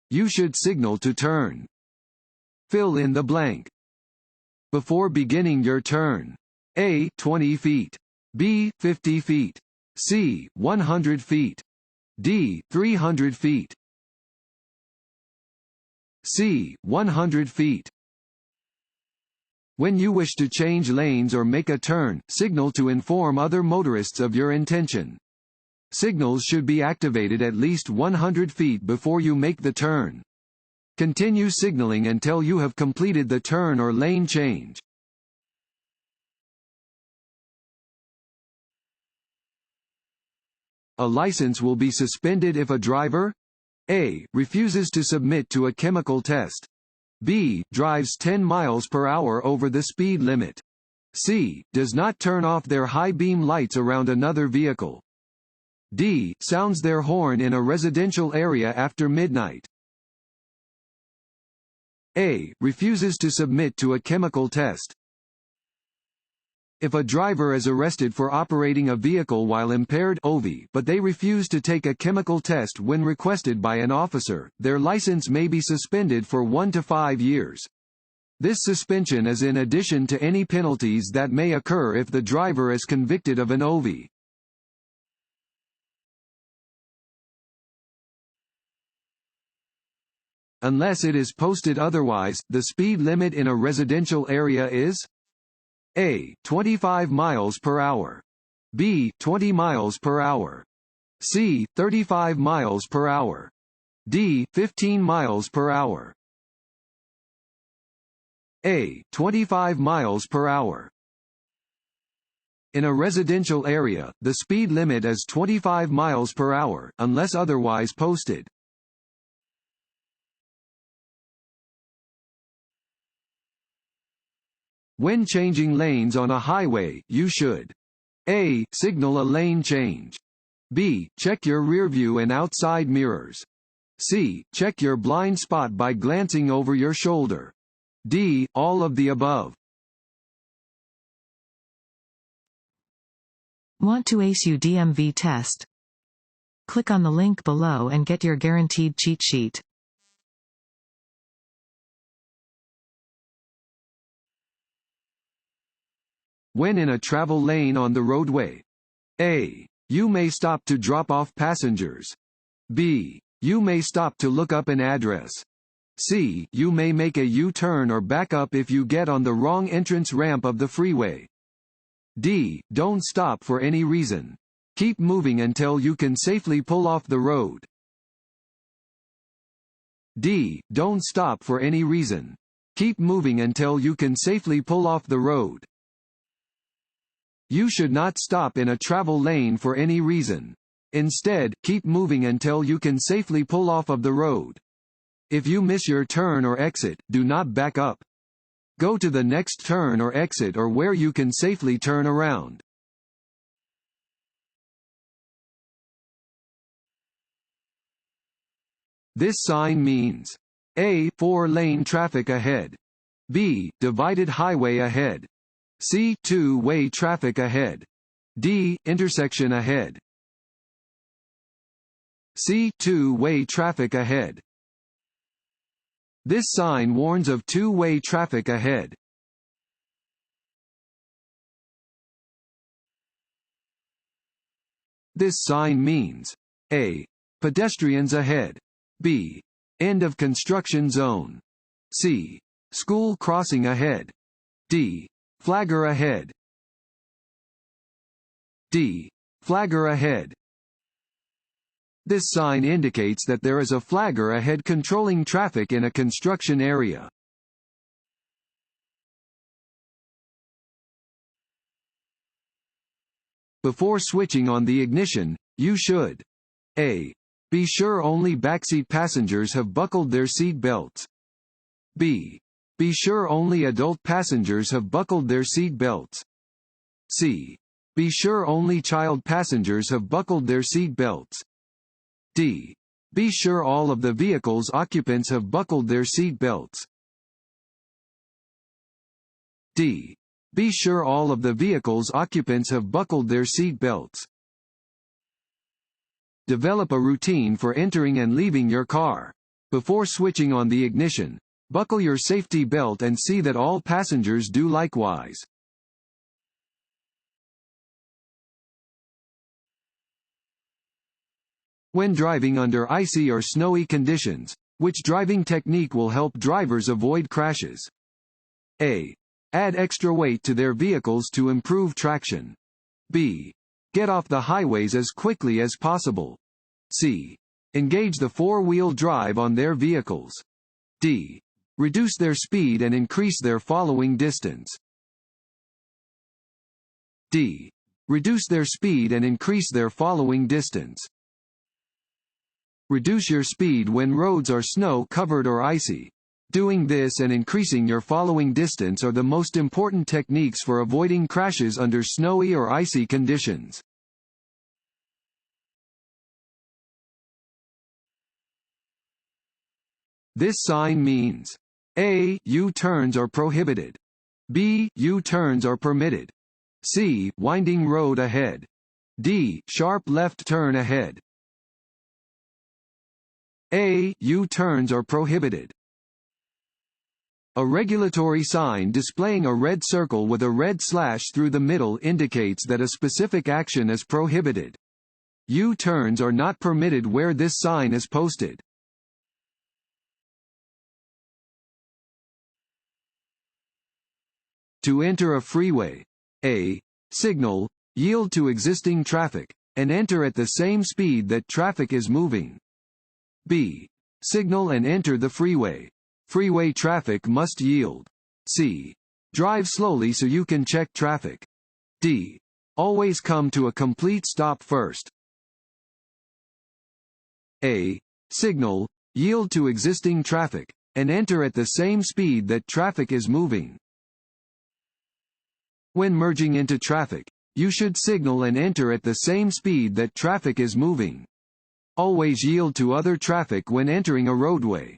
You should signal to turn. Fill in the blank. Before beginning your turn. A. 20 feet. B. 50 feet. C. 100 feet. D. 300 feet. C. 100 feet. When you wish to change lanes or make a turn, signal to inform other motorists of your intention. Signals should be activated at least 100 feet before you make the turn. Continue signaling until you have completed the turn or lane change. A license will be suspended if a driver A. refuses to submit to a chemical test. B. drives 10 miles per hour over the speed limit. C. does not turn off their high beam lights around another vehicle. D. sounds their horn in a residential area after midnight. A. refuses to submit to a chemical test. If a driver is arrested for operating a vehicle while impaired (OV), but they refuse to take a chemical test when requested by an officer, their license may be suspended for 1 to 5 years. This suspension is in addition to any penalties that may occur if the driver is convicted of an OV. Unless it is posted otherwise, the speed limit in a residential area is A. 25 miles per hour. B. 20 miles per hour. C. 35 miles per hour. D. 15 miles per hour. A. 25 miles per hour. In a residential area, the speed limit is 25 miles per hour, unless otherwise posted. When changing lanes on a highway, you should A. signal a lane change. B. check your rearview and outside mirrors. C. check your blind spot by glancing over your shoulder. D. all of the above. Want to ace your DMV test? Click on the link below and get your guaranteed cheat sheet. When in a travel lane on the roadway. A. you may stop to drop off passengers. B. you may stop to look up an address. C. you may make a U-turn or back up if you get on the wrong entrance ramp of the freeway. D. don't stop for any reason. Keep moving until you can safely pull off the road. D. don't stop for any reason. Keep moving until you can safely pull off the road. You should not stop in a travel lane for any reason. Instead, keep moving until you can safely pull off of the road. If you miss your turn or exit, do not back up. Go to the next turn or exit or where you can safely turn around. This sign means A. 4-lane traffic ahead. B. divided highway ahead. C. 2-way traffic ahead. D. intersection ahead. C. 2-way traffic ahead. This sign warns of 2-way traffic ahead. This sign means A. pedestrians ahead. B. end of construction zone. C. school crossing ahead. D. flagger ahead. D. flagger ahead. This sign indicates that there is a flagger ahead controlling traffic in a construction area. Before switching on the ignition, you should A. be sure only backseat passengers have buckled their seat belts. B. be sure only adult passengers have buckled their seat belts. C. be sure only child passengers have buckled their seat belts. D. be sure all of the vehicle's occupants have buckled their seat belts. D. be sure all of the vehicle's occupants have buckled their seat belts. Develop a routine for entering and leaving your car. Before switching on the ignition, buckle your safety belt and see that all passengers do likewise. When driving under icy or snowy conditions, which driving technique will help drivers avoid crashes? A. Add extra weight to their vehicles to improve traction. B. Get off the highways as quickly as possible. C. Engage the four-wheel drive on their vehicles. D. Reduce their speed and increase their following distance. D. Reduce their speed and increase their following distance. Reduce your speed when roads are snow-covered or icy. Doing this and increasing your following distance are the most important techniques for avoiding crashes under snowy or icy conditions. This sign means A. U-turns are prohibited. B. U-turns are permitted. C. Winding road ahead. D. Sharp left turn ahead. A. U-turns are prohibited. A regulatory sign displaying a red circle with a red slash through the middle indicates that a specific action is prohibited. U-turns are not permitted where this sign is posted. To enter a freeway, A. Signal, yield to existing traffic, and enter at the same speed that traffic is moving. B. Signal and enter the freeway. Freeway traffic must yield. C. Drive slowly so you can check traffic. D. Always come to a complete stop first. A. Signal, yield to existing traffic, and enter at the same speed that traffic is moving. When merging into traffic, you should signal and enter at the same speed that traffic is moving. Always yield to other traffic when entering a roadway.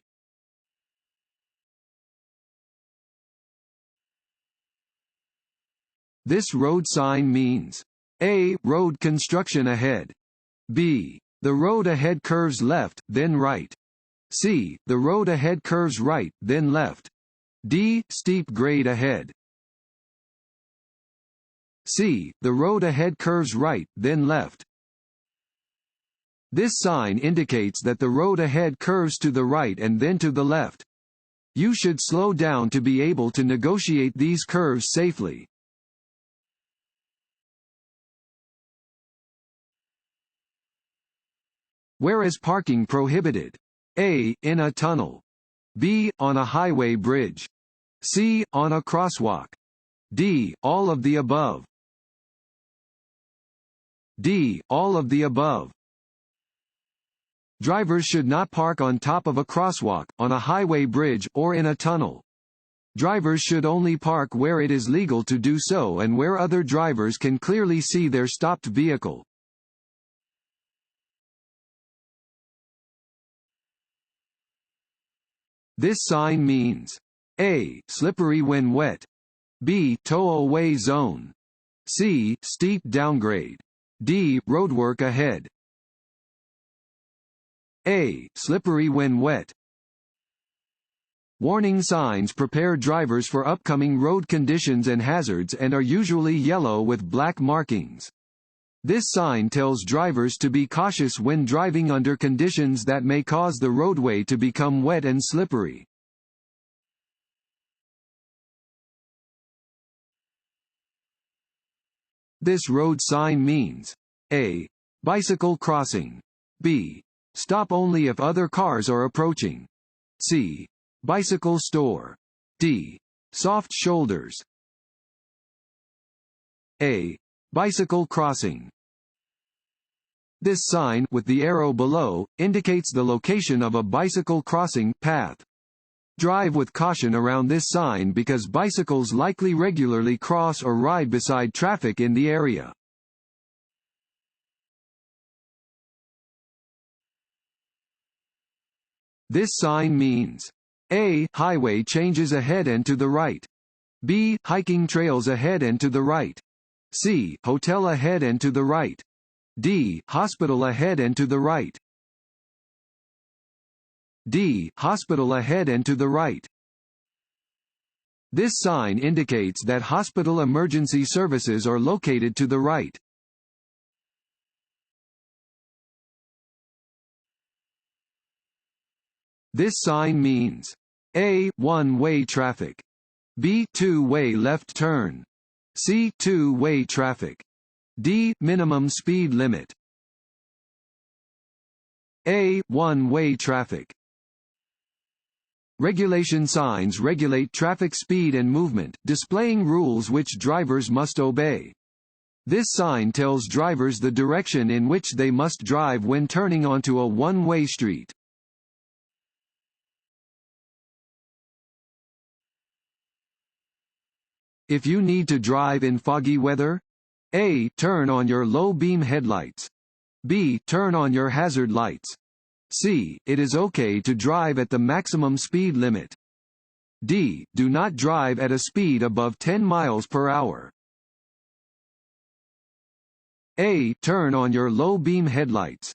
This road sign means A. Road construction ahead. B. The road ahead curves left, then right. C. The road ahead curves right, then left. D. Steep grade ahead. C. The road ahead curves right, then left. This sign indicates that the road ahead curves to the right and then to the left. You should slow down to be able to negotiate these curves safely. Where is parking prohibited? A. In a tunnel. B. On a highway bridge. C. On a crosswalk. D. All of the above. D. All of the above. Drivers should not park on top of a crosswalk, on a highway bridge, or in a tunnel. Drivers should only park where it is legal to do so and where other drivers can clearly see their stopped vehicle. This sign means A. Slippery when wet. B. Tow-away zone. C. Steep downgrade. D. Roadwork ahead. A. Slippery when wet. Warning signs prepare drivers for upcoming road conditions and hazards and are usually yellow with black markings. This sign tells drivers to be cautious when driving under conditions that may cause the roadway to become wet and slippery. This road sign means A. Bicycle crossing. B. Stop only if other cars are approaching. C. Bicycle store. D. Soft shoulders. A. Bicycle crossing. This sign, with the arrow below, indicates the location of a bicycle crossing path. Drive with caution around this sign because bicycles likely regularly cross or ride beside traffic in the area. This sign means A. Highway changes ahead and to the right. B. Hiking trails ahead and to the right. C. Hotel ahead and to the right. D. Hospital ahead and to the right. D. Hospital ahead and to the right. This sign indicates that hospital emergency services are located to the right. This sign means A. One-way traffic. B. Two-way left turn. C. Two-way traffic. D. Minimum speed limit. A. One-way traffic. Regulation signs regulate traffic speed and movement, displaying rules which drivers must obey. This sign tells drivers the direction in which they must drive when turning onto a one-way street. If you need to drive in foggy weather, A. Turn on your low-beam headlights. B. Turn on your hazard lights. C. It is okay to drive at the maximum speed limit. D. Do not drive at a speed above 10 miles per hour. A. Turn on your low-beam headlights.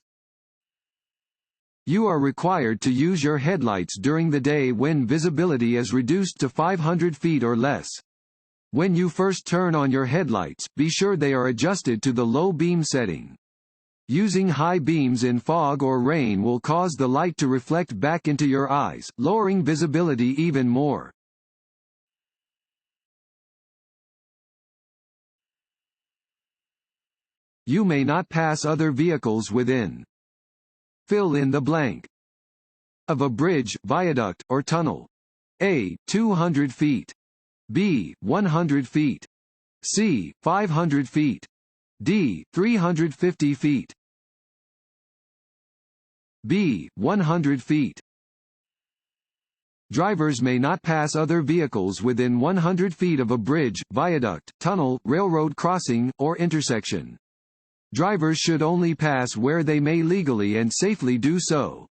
You are required to use your headlights during the day when visibility is reduced to 500 feet or less. When you first turn on your headlights, be sure they are adjusted to the low beam setting. Using high beams in fog or rain will cause the light to reflect back into your eyes, lowering visibility even more. You may not pass other vehicles within. Fill in the blank. Of a bridge, viaduct, or tunnel. A. 200 feet. B. 100 feet. C. 500 feet. D. 350 feet. B. 100 feet. Drivers may not pass other vehicles within 100 feet of a bridge, viaduct, tunnel, railroad crossing, or intersection. Drivers should only pass where they may legally and safely do so.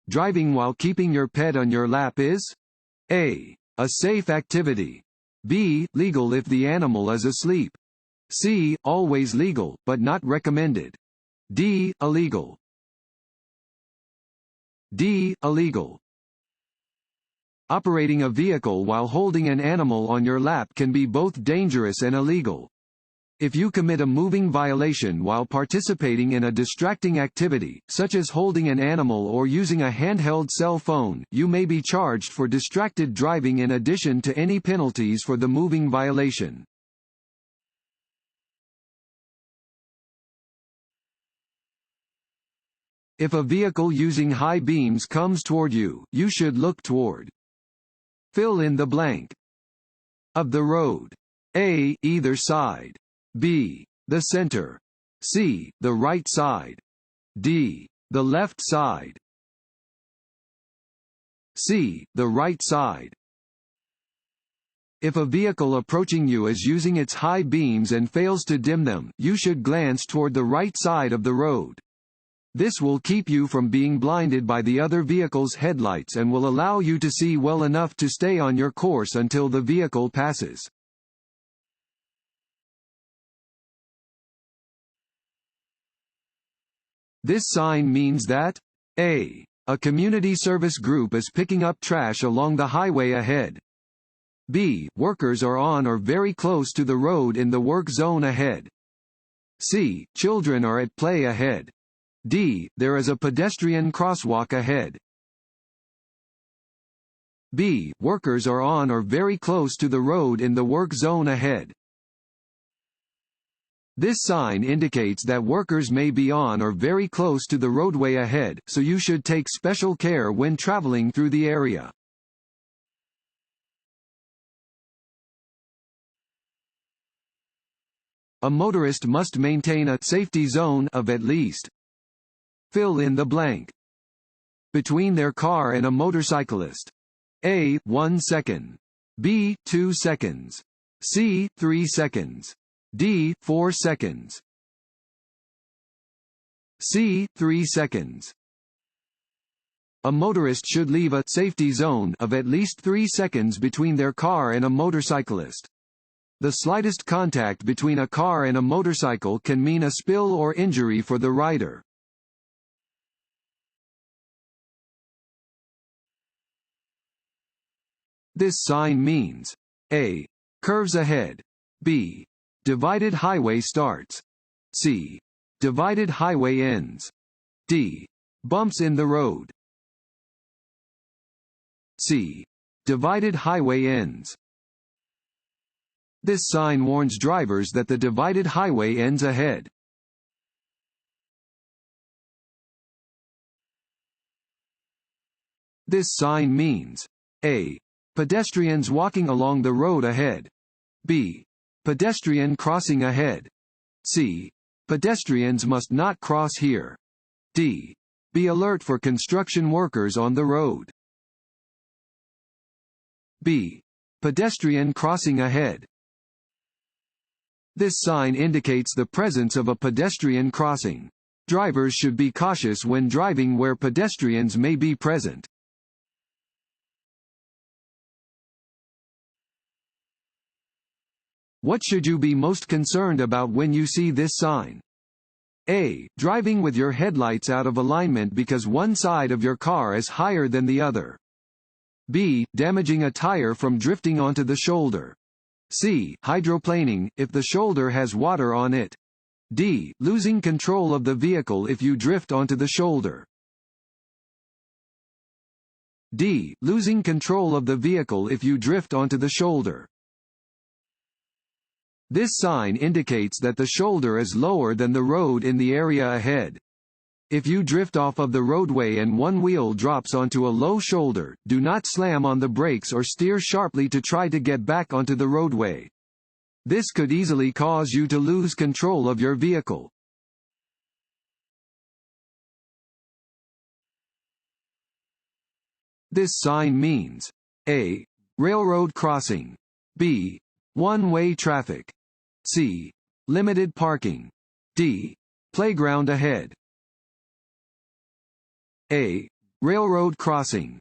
Driving while keeping your pet on your lap is A. A safe activity. B. Legal if the animal is asleep. C. Always legal, but not recommended. D. Illegal. D. Illegal. Operating a vehicle while holding an animal on your lap can be both dangerous and illegal. If you commit a moving violation while participating in a distracting activity, such as holding an animal or using a handheld cell phone, you may be charged for distracted driving in addition to any penalties for the moving violation. If a vehicle using high beams comes toward you, you should look toward. Fill in the blank. Of the road. A. Either side. B. The center. C. The right side. D. The left side. C. The right side. If a vehicle approaching you is using its high beams and fails to dim them, you should glance toward the right side of the road. This will keep you from being blinded by the other vehicle's headlights and will allow you to see well enough to stay on your course until the vehicle passes. This sign means that A. A community service group is picking up trash along the highway ahead. B. Workers are on or very close to the road in the work zone ahead. C. Children are at play ahead. D. There is a pedestrian crosswalk ahead. B. Workers are on or very close to the road in the work zone ahead. This sign indicates that workers may be on or very close to the roadway ahead, so you should take special care when traveling through the area. A motorist must maintain a safety zone of at least. Fill in the blank. Between their car and a motorcyclist. A. 1 second. B. 2 seconds. C. 3 seconds. D. 4 seconds. C. 3 seconds. A motorist should leave a safety zone of at least 3 seconds between their car and a motorcyclist. The slightest contact between a car and a motorcycle can mean a spill or injury for the rider. This sign means A. Curves ahead. B. Divided highway starts. C. Divided highway ends. D. Bumps in the road. C. Divided highway ends. This sign warns drivers that the divided highway ends ahead. This sign means A. Pedestrians walking along the road ahead. B. Pedestrian crossing ahead. C. Pedestrians must not cross here. D. Be alert for construction workers on the road. B. Pedestrian crossing ahead. This sign indicates the presence of a pedestrian crossing. Drivers should be cautious when driving where pedestrians may be present. What should you be most concerned about when you see this sign? A. Driving with your headlights out of alignment because one side of your car is higher than the other. B. Damaging a tire from drifting onto the shoulder. C. Hydroplaning, if the shoulder has water on it. D. Losing control of the vehicle if you drift onto the shoulder. D. Losing control of the vehicle if you drift onto the shoulder. This sign indicates that the shoulder is lower than the road in the area ahead. If you drift off of the roadway and one wheel drops onto a low shoulder, do not slam on the brakes or steer sharply to try to get back onto the roadway. This could easily cause you to lose control of your vehicle. This sign means A. Railroad crossing. B. One-way traffic. C. Limited parking. D. Playground ahead. A. Railroad crossing.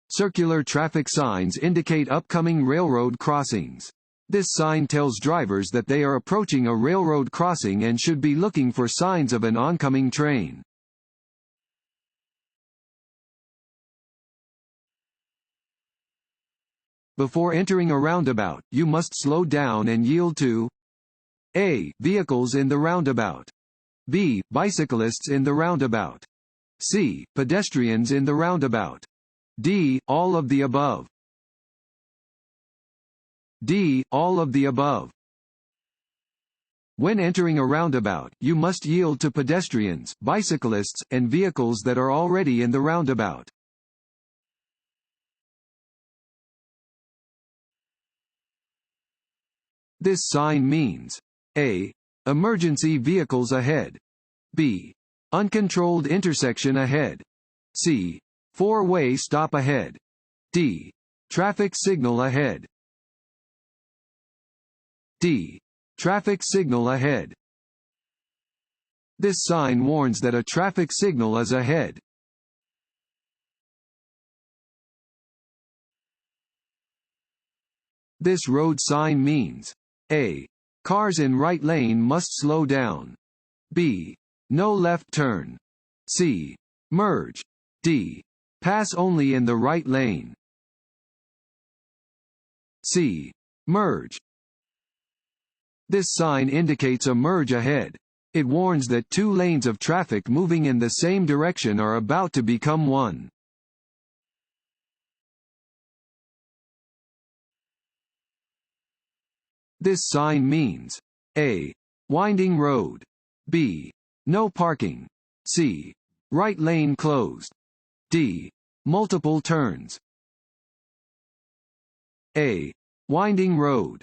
Circular traffic signs indicate upcoming railroad crossings. This sign tells drivers that they are approaching a railroad crossing and should be looking for signs of an oncoming train. Before entering a roundabout, you must slow down and yield to A. Vehicles in the roundabout. B. Bicyclists in the roundabout. C. Pedestrians in the roundabout. D. All of the above. D. All of the above. When entering a roundabout, you must yield to pedestrians, bicyclists, and vehicles that are already in the roundabout. This sign means A. Emergency vehicles ahead. B. Uncontrolled intersection ahead. C. Four-way stop ahead. D. Traffic signal ahead. D. Traffic signal ahead. This sign warns that a traffic signal is ahead. This road sign means A. Cars in right lane must slow down. B. No left turn. C. Merge. D. Pass only in the right lane. C. Merge. This sign indicates a merge ahead. It warns that two lanes of traffic moving in the same direction are about to become one. This sign means A. Winding road. B. No parking. C. Right lane closed. D. Multiple turns. A. Winding road.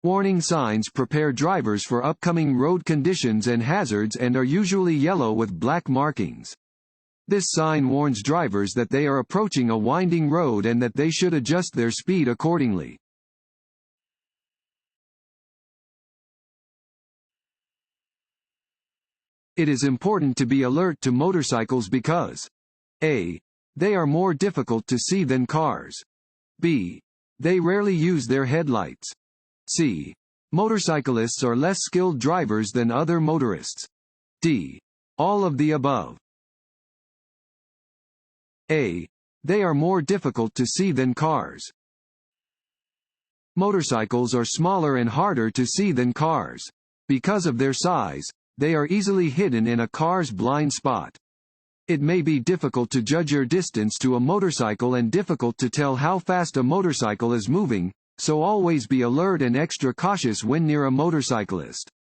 Warning signs prepare drivers for upcoming road conditions and hazards and are usually yellow with black markings. This sign warns drivers that they are approaching a winding road and that they should adjust their speed accordingly. It is important to be alert to motorcycles because A. They are more difficult to see than cars. B. They rarely use their headlights. C. Motorcyclists are less skilled drivers than other motorists. D. All of the above. A. They are more difficult to see than cars. Motorcycles are smaller and harder to see than cars. Because of their size, they are easily hidden in a car's blind spot. It may be difficult to judge your distance to a motorcycle and difficult to tell how fast a motorcycle is moving, so always be alert and extra cautious when near a motorcyclist.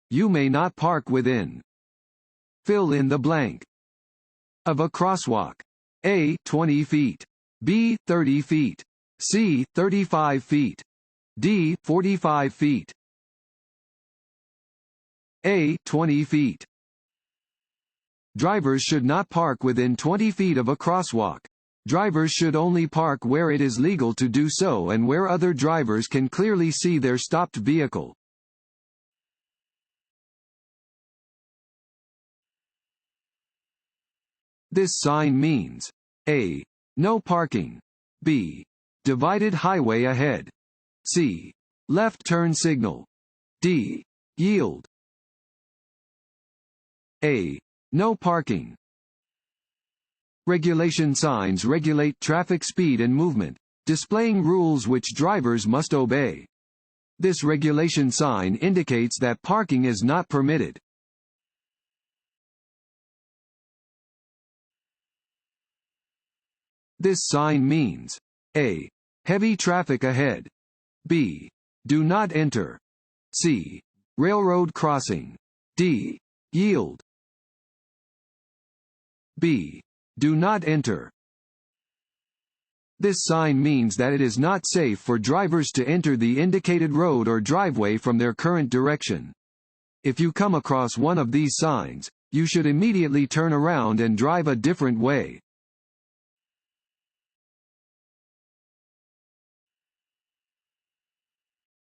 You may not park within. Fill in the blank. Of a crosswalk. A. 20 feet. B. 30 feet. C. 35 feet. D. 45 feet. A. 20 feet. Drivers should not park within 20 feet of a crosswalk. Drivers should only park where it is legal to do so and where other drivers can clearly see their stopped vehicle. This sign means A. No parking. B. Divided highway ahead. C. Left turn signal. D. Yield. A. No parking. Regulation signs regulate traffic speed and movement, displaying rules which drivers must obey. This regulation sign indicates that parking is not permitted. This sign means A. Heavy traffic ahead. B. Do not enter. C. Railroad crossing. D. Yield. B. Do not enter. This sign means that it is not safe for drivers to enter the indicated road or driveway from their current direction. If you come across one of these signs, you should immediately turn around and drive a different way.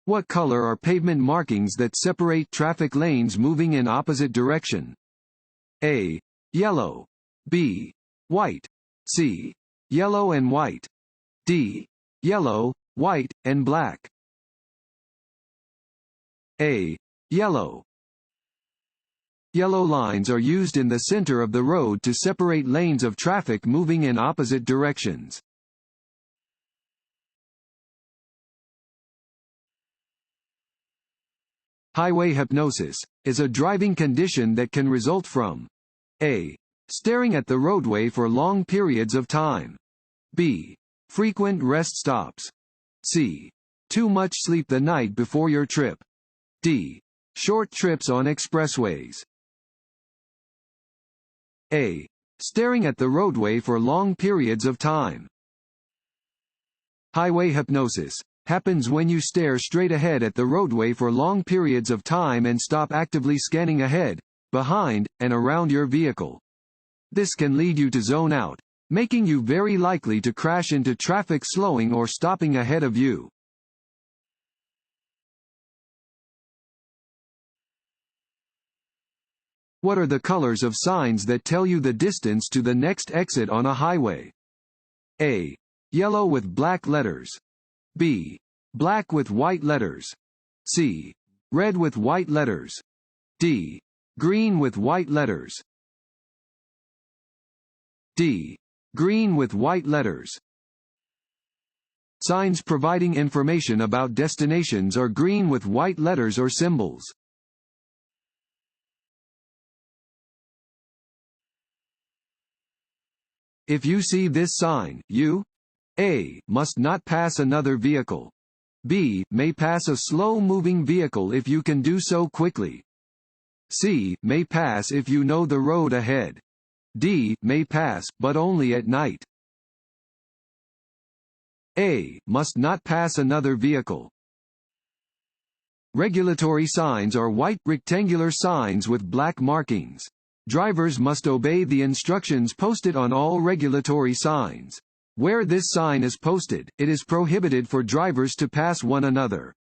What color are pavement markings that separate traffic lanes moving in opposite direction? A. Yellow. B. White. C. Yellow and white. D. Yellow, white, and black. A. Yellow. Yellow lines are used in the center of the road to separate lanes of traffic moving in opposite directions. Highway hypnosis is a driving condition that can result from A. Staring at the roadway for long periods of time. B. Frequent rest stops. C. Too much sleep the night before your trip. D. Short trips on expressways. A. Staring at the roadway for long periods of time. Highway hypnosis happens when you stare straight ahead at the roadway for long periods of time and stop actively scanning ahead, behind, and around your vehicle. This can lead you to zone out, making you very likely to crash into traffic slowing or stopping ahead of you. What are the colors of signs that tell you the distance to the next exit on a highway? A. Yellow with black letters. B. Black with white letters. C. Red with white letters. D. Green with white letters. D. Green with white letters. Signs providing information about destinations are green with white letters or symbols. If you see this sign, you A. Must not pass another vehicle. B. May pass a slow-moving vehicle if you can do so quickly. C. May pass if you know the road ahead. D. May pass, but only at night. A. Must not pass another vehicle. Regulatory signs are white, rectangular signs with black markings. Drivers must obey the instructions posted on all regulatory signs. Where this sign is posted, it is prohibited for drivers to pass one another.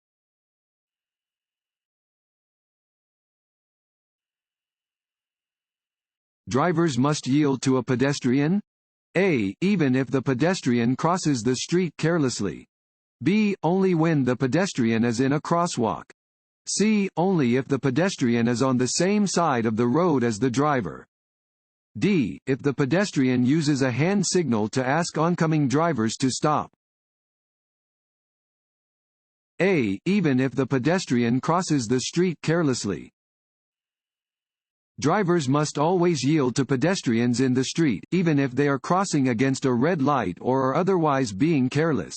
Drivers must yield to a pedestrian? A. Even if the pedestrian crosses the street carelessly. B. Only when the pedestrian is in a crosswalk. C. Only if the pedestrian is on the same side of the road as the driver. D. If the pedestrian uses a hand signal to ask oncoming drivers to stop. A. Even if the pedestrian crosses the street carelessly. Drivers must always yield to pedestrians in the street, even if they are crossing against a red light or are otherwise being careless.